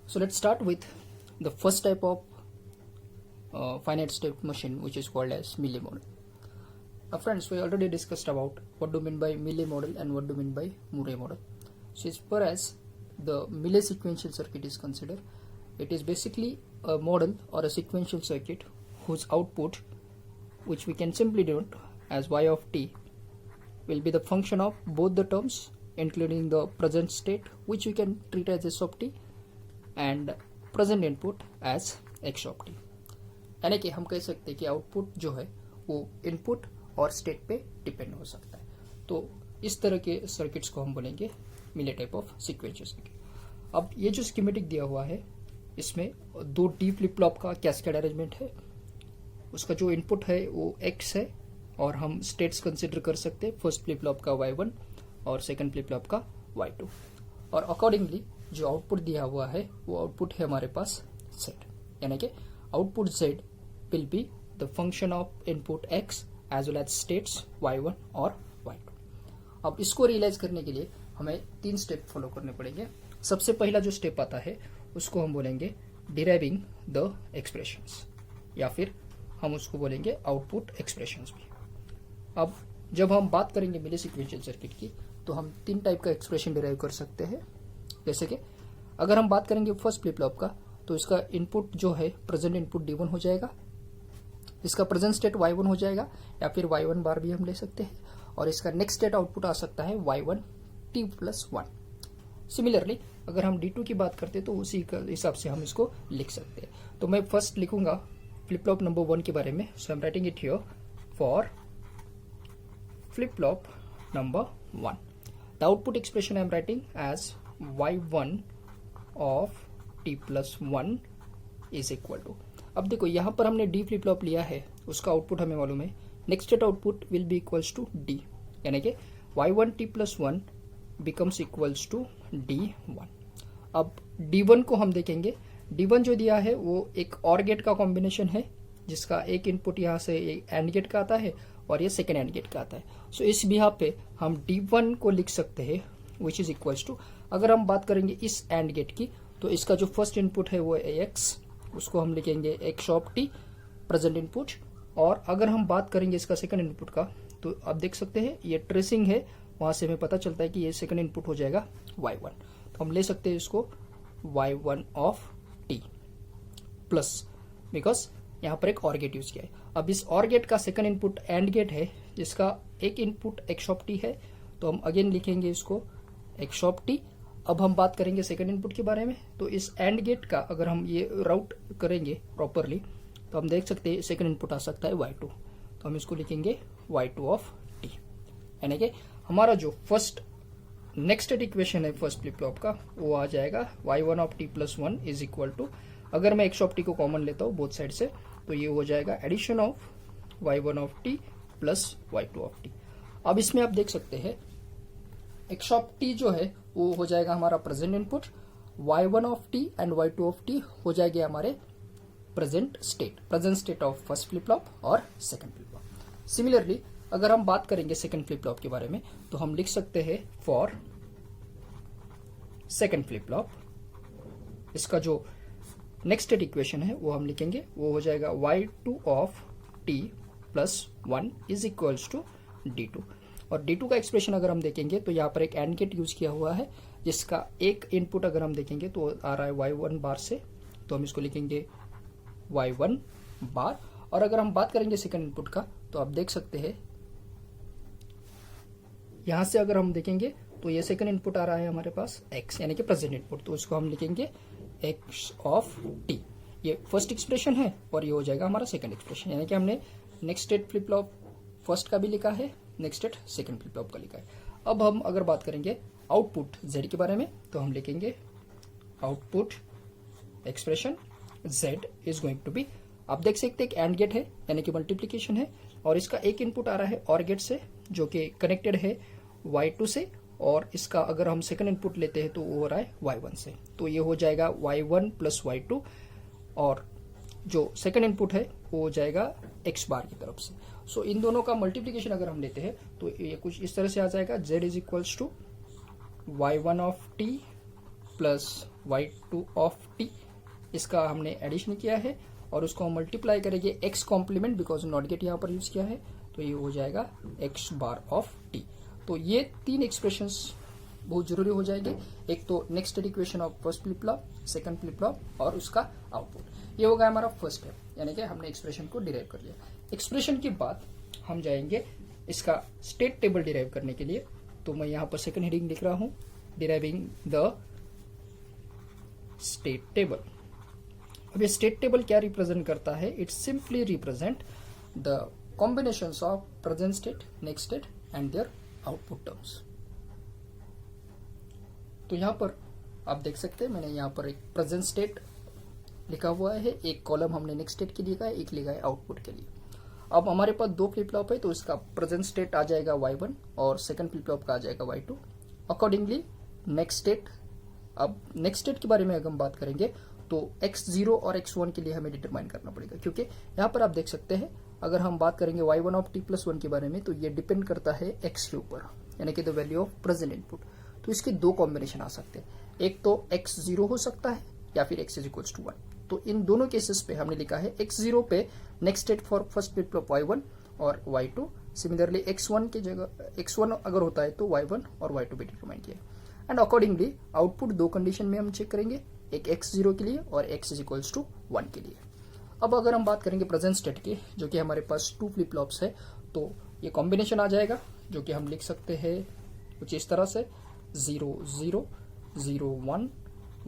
So let's start with the first type of finite state machine, which is called as Mealy model. Now friends, we already discussed about what do you mean by Mealy model and what do you mean by Murray model. So as far as the Mealy sequential circuit is considered, it is basically a model or a sequential circuit whose output, which we can simply denote as y of t, will be the function of both the terms, including the present state, which we can treat as s of t, and present input as x of t. यानी कि हम कह सकते हैं कि output जो है वो इनपुट और स्टेट पे डिपेंड हो सकता है. तो इस तरह के सर्किट्स को हम बोलेंगे मिले टाइप ऑफ सीक्वेंशियल सर्किट. अब ये जो स्कीमेटिक दिया हुआ है, इसमें दो डी फ्लिप फ्लॉप का कैस्केड अरेंजमेंट है. उसका जो इनपुट है वो x है और हम स्टेट्स कंसिडर कर सकते हैं. फर्स्ट फ्लिप फ्लॉप का y1 और सेकंड फ्लिप फ्लॉप का y2. और अकॉर्डिंगली जो आउटपुट दिया हुआ है वो आउटपुट है हमारे पास z, यानी कि output z will be the function of input x as well as states y1 और y2. अब इसको रियलाइज करने के लिए हमें 3 स्टेप फॉलो करने पड़ेंगे. सबसे पहला जो स्टेप आता है उसको हम बोलेंगे डिराइविंग द एक्सप्रेशंस, या फिर हम उसको बोलेंगे आउटपुट एक्सप्रेशंस भी. अब जब हम बात करेंगे मिले सीक्वेंशियल सर्किट की, तो हम 3 टाइप का एक्सप्रेशन डिराइव कर सकते हैं. जैसे कि अगर हम बात करेंगे फर्स्ट फ्लिप फ्लॉप का, तो इसका इनपुट जो है प्रेजेंट इनपुट D1 हो जाएगा, इसका प्रेजेंट स्टेट Y1 हो जाएगा, या फिर Y1 बार भी हम ले सकते हैं, और इसका नेक्स्ट स्टेट आउटपुट आ सकता है Y1 t+1. सिमिलरली अगर हम D2 की बात करते हैं तो उसी हिसाब से हम इसको लिख सकते हैं. तो मैं फर्स्ट लिखूंगा फ्लिप फ्लॉप नंबर 1 के बारे में. So I am writing it here for flip flop number 1. The output expression I am writing as y1 of t+1 is equal to. अब देखो यहाँ पर हमने डी फ्लिप फ्लॉप लिया है, उसका आउटपुट हमें मालूम है. Next state output will be equals to D, यानी कि y1 t+1 becomes equals to d1. अब d1 को हम देखेंगे. d1 जो दिया है वो एक और गेट का कॉम्बिनेशन है, जिसका एक इनपुट यहाँ से एंड गेट का आता है और ये सेकेंड एंड गेट का आता है. सो इस बिहाफ पे हम d1 को लिख सकते हैं विच इज इक्वल्स टू, अगर हम बात करेंगे इस एंड गेट की, तो इसका जो फर्स्ट इनपुट है वो है x, उसको हम लिखेंगे x of t present input. और अगर हम बात करेंगे इसका सेकंड इनपुट का, तो आप देख सकते हैं ये ट्रेसिंग है, वहां से हमें पता चलता है कि ये सेकंड इनपुट हो जाएगा y1. तो हम ले सकते हैं इसको y1 of t plus, because यहाँ पर एक और गेट यूज किया है. अब इस और गेट का सेकंड इनपुट एंड गेट है, जिसका एक इनपुट x ऑफ t है, तो हम अगेन लिखेंगे इसको x ऑफ t. अब हम बात करेंगे सेकंड इनपुट के बारे में. तो इस एंड गेट का अगर हम ये राउट करेंगे प्रॉपरली, तो हम देख सकते हैं सेकंड इनपुट आ सकता है y2, तो हम इसको लिखेंगे y2 ऑफ t. यानी कि हमारा जो फर्स्ट नेक्स्ट इक्वेशन है फर्स्ट फ्लिप फ्लॉप का, वो आ जाएगा y1 of t+1 is equal to, अगर मैं x ऑफ t को कॉमन लेता हूँ बोथ साइड से, तो ये हो जाएगा addition of y1 of t plus y2 of t. अब इसमें आप देख सकते हैं x ऑफ t जो है वो हो जाएगा हमारा present input, y1 of t and y2 of t हो जाएगा हमारे present state of first flip flop और सेकंड फ्लिप फ्लॉप. सिमिलरली अगर हम बात करेंगे सेकंड फ्लिप फ्लॉप के बारे में, तो हम लिख सकते हैं फॉर सेकंड फ्लिप फ्लॉप, इसका जो नेक्स्ट स्टेट इक्वेशन है वो हम लिखेंगे, वो हो जाएगा y2 of t+1 is equals to d2. और d2 का एक्सप्रेशन अगर हम देखेंगे तो यहाँ पर एक एंड गेट यूज किया हुआ है, जिसका एक इनपुट अगर हम देखेंगे तो आ रहा है y1 बार से, तो हम इसको लिखेंगे y1 बार. और अगर हम बात करेंगे सेकंड इनपुट का, तो आप देख सकते हैं यहां से अगर हम देखेंगे तो ये सेकंड इनपुट आ रहा है हमारे पास x, यानी कि प्रेजेंट इनपुट, तो इसको हम लिखेंगे x ऑफ t. ये फर्स्ट एक्सप्रेशन है और ये हो जाएगा हमारा सेकंड एक्सप्रेशन, यानी कि हमने next state flip flop first का भी लिखा है, next state second flip flop का लिखा है. अब हम अगर बात करेंगे आउटपुट z के बारे में, तो हम लिखेंगे output expression z is going to be, आप देख सकते हैं एक एंड गेट है, यानी कि मल्टीप्लीकेशन है, और इसका एक इनपुट आ रहा है और गेट से, जो कि कनेक्टेड है y2 से, और इसका अगर हम सेकंड इनपुट लेते हैं तो वो हो रहा है y1 से, तो ये हो जाएगा y1 प्लस y2, और जो सेकंड इनपुट है वो हो जाएगा x बार की तरफ से. सो इन दोनों का मल्टीप्लीकेशन अगर हम लेते हैं तो ये कुछ इस तरह से आ जाएगा, z is equals to y1 of t plus y2 of t, इसका हमने एडिशन किया है और उसको हम मल्टीप्लाई करेंगे x complement, because not gate यहाँ पर यूज किया है, तो ये हो जाएगा x बार ऑफ t। तो ये तीन एक्सप्रेशंस बहुत जरूरी हो जाएंगे, एक तो next equation of first flip flop, second flip flop और उसका आउटपुट। ये हो गया हमारा फर्स्ट स्टेप, यानी कि हमने एक्सप्रेशन को डिराइव कर लिया। एक्सप्रेशन के बाद हम जाएंगे इसका स्टेट टेबल डिराइव करने के लिए। तो मैं यहाँ पर सेकंड हेडिंग लिख रहा हूं, डिराइविंग द स्टेट टेबल। अब ये स्टेट टेबल क्या रिप्रेजेंट करता है? It simply represent the combinations of present state, next state and their output terms. तो यहां पर आप देख सकते हैं मैंने यहां पर एक प्रेजेंट स्टेट लिखा हुआ है, एक कॉलम हमने नेक्स्ट स्टेट के लिए लिखा है, एक लिखा है आउटपुट के लिए। अब हमारे पास दो फ्लिप फ्लॉप है, तो इसका प्रेजेंट स्टेट आ जाएगा y1 और सेकंड फ्लिप फ्लॉप का आ जाएगा y2। अकॉर्डिंगली नेक्स्ट स्टेट, अब नेक्स्ट स्टेट के बारे में अगर हम बात करेंगे तो x0 और x1 के लिए हमें डिटरमाइन करना पड़ेगा, क्योंकि यहाँ पर आप देख सकते हैं अगर हम बात करेंगे y1 ऑफ t+1 के बारे में तो ये डिपेंड करता है x के ऊपर, यानी कि the value of present input. तो इसके दो कॉम्बिनेशन आ सकते हैं, एक तो x0 हो सकता है या फिर x इज इक्वल्स टू 1। तो इन दोनों केसेस पे हमने लिखा है x0 पे next state for first flip flop y1 और y2। सिमिलरली x1 की जगह x1 अगर होता है तो y1 और y2 भी डिटरमाइन किया। एंड अकॉर्डिंगली आउटपुट दो कंडीशन में हम चेक करेंगे, एक x0 के लिए और x इज इक्वल्स टू 1 के लिए। अब अगर हम बात करेंगे प्रेजेंट स्टेट की, जो कि हमारे पास टू फ्लिप फ्लॉप्स है, तो ये कॉम्बिनेशन आ जाएगा जो कि हम लिख सकते हैं कुछ इस तरह से 0 0 0 1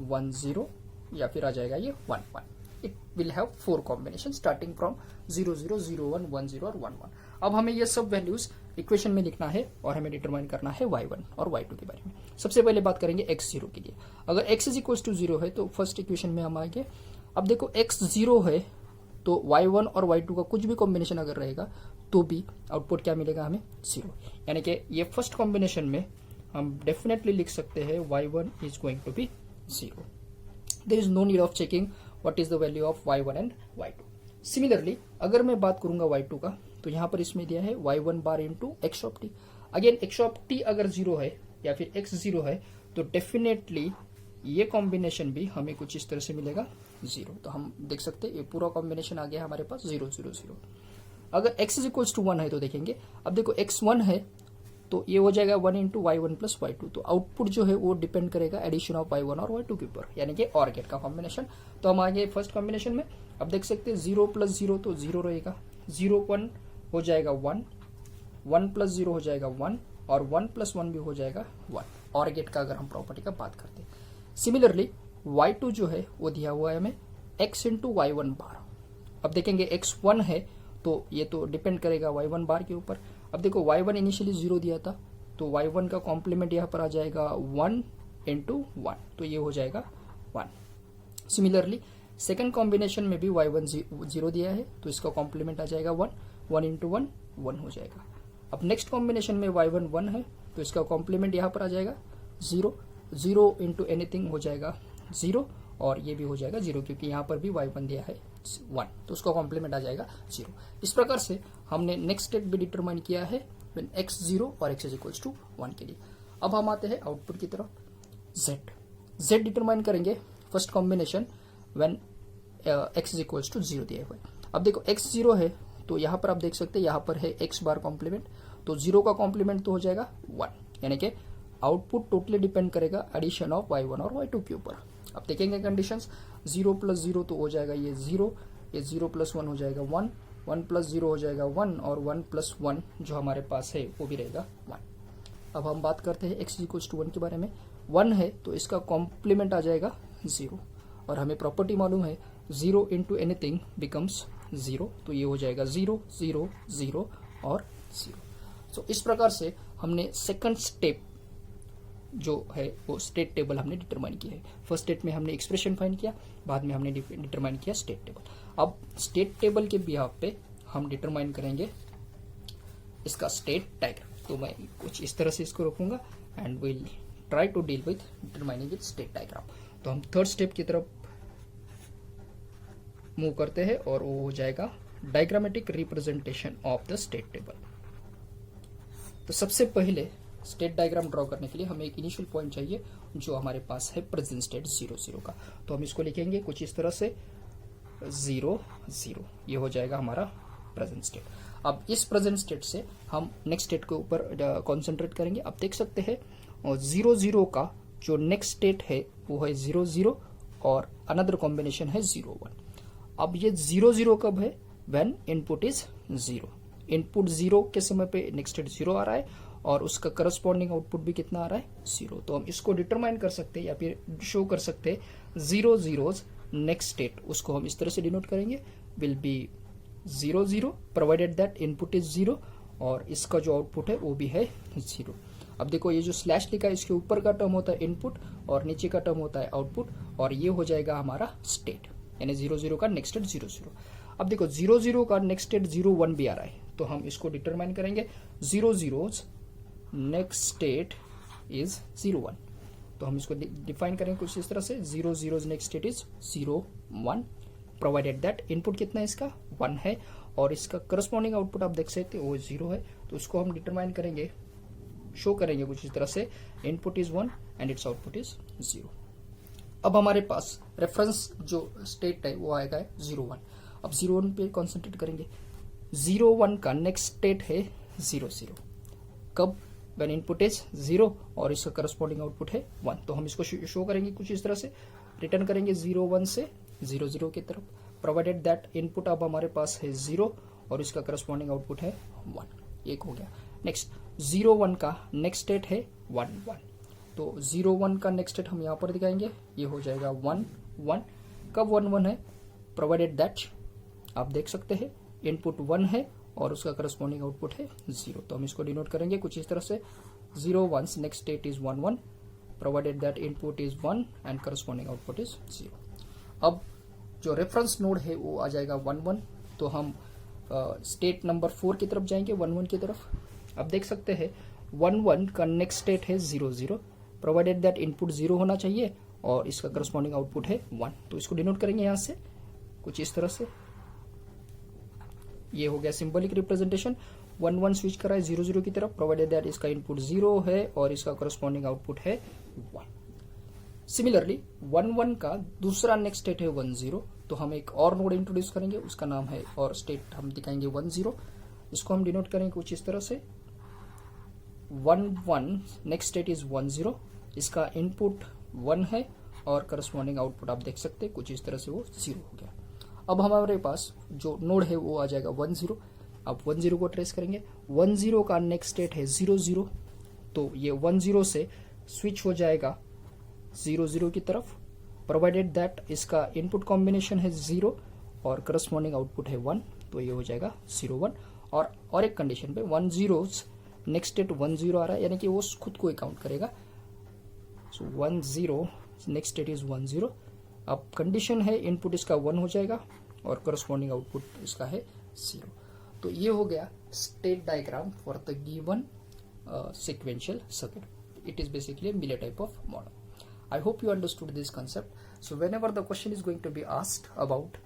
1 0 या फिर आ जाएगा ये 1 1। It will have four combination starting from 0 0 0 1 1 0 और 1 1। अब हमें ये सब वैल्यूज इक्वेशन में लिखना है और हमें डिटरमाइन करना है y1 और y2 के बारे में। सबसे पहले बात करेंगे x0 के लिए। अगर x इज इक्वल टू 0 है तो फर्स्ट इक्वेशन में हम आएंगे। अब देखो x0 है तो y1 और y2 का कुछ भी कॉम्बिनेशन अगर रहेगा तो भी आउटपुट क्या मिलेगा हमें? 0। यानी कि ये फर्स्ट कॉम्बिनेशन में हम डेफिनेटली लिख सकते हैं y1 is going to be 0। There is no need of checking what is the value of y1 and y2। Similarly अगर मैं बात करूंगा y2 का, तो यहां पर इसमें दिया है y1 bar into x of t। Again x of t अगर 0 है या फिर x 0 है तो डेफिनेटली ये कॉम्बिनेशन भी हमें कुछ इस तरह से मिलेगा 0। तो हम देख सकते हैं ये पूरा कॉम्बिनेशन आ गया हमारे पास 0 0 0। अगर x इज इक्वल्स टू 1 है तो देखेंगे, अब देखो x 1 है तो ये हो जाएगा 1 इंटू y1 प्लस y2। तो आउटपुट जो है वो डिपेंड करेगा एडिशन ऑफ y1 और y2 के ऊपर, यानी कि और गेट का कॉम्बिनेशन। तो हम आगे फर्स्ट कॉम्बिनेशन में, अब देख सकते हैं 0 प्लस 0 तो 0 रहेगा, 0 1 हो जाएगा 1, 1 प्लस 0 हो जाएगा 1 और 1 प्लस 1 भी हो जाएगा 1, और गेट का अगर हम प्रॉपर्टी का बात करते हैं। सिमिलरली y2 जो है वो दिया हुआ है हमें x इंटू y1 बार। अब देखेंगे x1 है तो ये तो डिपेंड करेगा y1 बार के ऊपर। अब देखो y1 इनिशियली 0 दिया था तो y1 का कॉम्प्लीमेंट यहाँ पर आ जाएगा 1 इंटू 1, तो ये हो जाएगा 1। सिमिलरली सेकंड कॉम्बिनेशन में भी y1 0 दिया है तो इसका कॉम्प्लीमेंट आ जाएगा 1, 1 इंटू 1 1 हो जाएगा। अब नेक्स्ट कॉम्बिनेशन में y1 1 है तो इसका कॉम्प्लीमेंट यहाँ पर आ जाएगा 0, 0 इंटू एनीथिंग हो जाएगा 0 और ये भी हो जाएगा 0, क्योंकि यहाँ पर भी y1 दिया है 1 तो उसका कॉम्प्लीमेंट आ जाएगा 0। इस प्रकार से हमने नेक्स्ट स्टेट भी डिटरमाइन किया है व्हेन x 0 और x इज इक्वल्स टू 1 के लिए। अब हम आते हैं आउटपुट की तरफ। z डिटरमाइन करेंगे first combination when x is equals to 0 दिया हुआ है। अब देखो x 0 है तो यहाँ पर आप देख सकते हैं यहाँ पर है x बार कॉम्प्लीमेंट, तो 0 का कॉम्प्लीमेंट तो हो जाएगा 1, यानी कि आउटपुट टोटली डिपेंड करेगा एडिशन ऑफ y1 और y2 के ऊपर। अब देखेंगे कंडीशंस, 0 प्लस 0 तो हो जाएगा ये 0, ये 0 प्लस 1 हो जाएगा 1, 1 प्लस 0 हो जाएगा 1 और 1 प्लस 1 जो हमारे पास है वो भी रहेगा 1। अब हम बात करते हैं x इक्वल्स टू 1 के बारे में। 1 है तो इसका कॉम्प्लीमेंट आ जाएगा 0 और हमें प्रॉपर्टी मालूम है 0 इंटू एनीथिंग बिकम्स 0, तो ये हो जाएगा 0 0 0 और 0। सो इस प्रकार से हमने सेकंड स्टेप जो है वो स्टेट टेबल हमने डिटरमाइन किया है। फर्स्ट स्टेट में हमने एक्सप्रेशन फाइंड किया, बाद में हमने डिटरमाइन किया स्टेट टेबल। अब स्टेट टेबल के बिहाफ पे हम डिटरमाइन करेंगे इसका स्टेट डायग्राम। तो मैं कुछ इस तरह से इसको रखूंगा and will try to deal with determining it state diagram. तो हम थर्ड स्टेप की तरफ मूव करते हैं और वो हो जाएगा diagrammatic representation of the state table. तो सबसे पहले स्टेट डायग्राम ड्रॉ करने के लिए हमें एक इनिशियल पॉइंट चाहिए जो हमारे पास है प्रेजेंट स्टेट 0 का। तो हम इसको लिखेंगे कुछ इस तरह से 0 0, ये हो जाएगा हमारा प्रेजेंट स्टेट। अब इस प्रेजेंट स्टेट से हम नेक्स्ट स्टेट के ऊपर कॉन्सेंट्रेट करेंगे। आप देख सकते हैं 0 0 का जो नेक्स्ट स्टेट है वो है 0 0 और अनदर कॉम्बिनेशन है 0 1। अब ये 0 0 कब है? When input is 0। इनपुट 0 के समय पे नेक्स्ट स्टेट 0 आ रहा है और उसका करस्पॉन्डिंग आउटपुट भी कितना आ रहा है? 0। तो हम इसको डिटरमाइन कर सकते हैं या फिर शो कर सकते हैं 0 0 नेक्स्ट स्टेट, उसको हम इस तरह से डिनोट करेंगे, will be 0 0 provided that input is 0 और इसका जो आउटपुट है वो भी है 0। अब देखो ये जो स्लैश लिखा है इसके ऊपर का टर्म होता है इनपुट और नीचे का टर्म होता है आउटपुट और ये हो जाएगा हमारा स्टेट, यानी 0 0 का नेक्स्ट स्टेट 0 0। अब देखो 0 0 का नेक्स्ट स्टेट 0 1 भी आ रहा है, तो हम इसको डिटरमाइन करेंगे 0 0 नेक्स्ट स्टेट इज 0 1। तो हम इसको डिफाइन करेंगे कुछ इस तरह से 0 0 next state is 0 1 provided that input कितना है इसका 1 है और इसका करस्पॉन्डिंग आउटपुट आप देख सकते हो वो 0 है। तो उसको हम डिटरमाइन करेंगे, शो करेंगे कुछ इस तरह से input is 1 and it's output is 0। अब हमारे पास रेफरेंस जो स्टेट है वो आएगा 0 1। अब 0 1 पे कॉन्सेंट्रेट करेंगे। 0 1 का नेक्स्ट स्टेट है 0 0। कब? व्हेन इनपुट इज 0 और इसका करस्पॉन्डिंग आउटपुट है 1। तो हम इसको शो करेंगे कुछ इस तरह से, रिटर्न करेंगे 0 1 से 0 0 की तरफ, प्रोवाइडेड दैट इनपुट अब हमारे पास है 0 और इसका करस्पॉन्डिंग आउटपुट है 1। एक हो गया। नेक्स्ट 0 1 का नेक्स्ट स्टेट है 1 1। तो 0 1 का नेक्स्ट स्टेट हम यहाँ पर दिखाएंगे, ये हो जाएगा 1 1। कब 1 1 है? प्रोवाइडेड दैट आप देख सकते हैं इनपुट 1 है और उसका करस्पॉन्डिंग आउटपुट है 0। तो हम इसको डिनोट करेंगे कुछ इस तरह से 0 1 next state is 1 1 provided that input is 1 and corresponding output is 0। अब जो रेफरेंस नोड है वो आ जाएगा 1 1। तो हम स्टेट नंबर 4 की तरफ जाएंगे 1 1 की तरफ। अब देख सकते हैं 1 1 का नेक्स्ट स्टेट है 0 0 प्रोवाइडेड दैट इनपुट 0 होना चाहिए और इसका करस्पॉन्डिंग आउटपुट है 1। तो इसको डिनोट करेंगे यहां से कुछ इस तरह से, ये हो गया सिंबलिक रिप्रेजेंटेशन। 1 1 स्विच करा है 0 0 की तरफ, प्रोवाइडेड दैट इसका इनपुट 0 है और इसका करस्पॉन्डिंग आउटपुट है 1। सिमिलरली 1 1 का दूसरा नेक्स्ट स्टेट है 1 0। तो हम एक और नोड इंट्रोड्यूस करेंगे, उसका नाम है और स्टेट हम दिखाएंगे 1 0। इसको हम डिनोट करेंगे कुछ इस तरह से 1 1 नेक्स्ट स्टेट इज 1 0, इसका इनपुट 1 है और करस्पॉन्डिंग आउटपुट आप देख सकते हैं कुछ इस तरह से वो 0 हो गया। अब हमारे पास जो नोड है वो आ जाएगा 1 0। अब 1 0 को ट्रेस करेंगे। 1 0 का नेक्स्ट स्टेट है 0 0। तो ये 1 0 से स्विच हो जाएगा 0 0 की तरफ, प्रोवाइडेड दैट इसका इनपुट कॉम्बिनेशन है 0 और करस्पॉन्डिंग आउटपुट है 1। तो ये हो जाएगा 0 1। और एक कंडीशन पे 1 0 नेक्स्ट स्टेट 1 0 आ रहा है, यानी कि वो खुद को ही काउंट करेगा। सो 1 0 नेक्स्ट स्टेट इज 1 0। अब कंडीशन है इनपुट इसका 1 हो जाएगा और करस्पॉन्डिंग आउटपुट इसका है 0। तो ये हो गया state diagram for the given sequential circuit. It is basically a Mealy type of model. I hope you understood this concept. So whenever the question is going to be asked about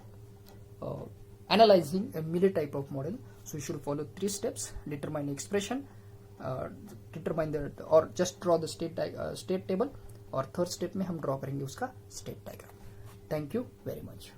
analyzing a Mealy type of model, so you should follow 3 steps: determine the expression, determine the or just draw the state table, और third step में हम draw करेंगे उसका state diagram. Thank you very much.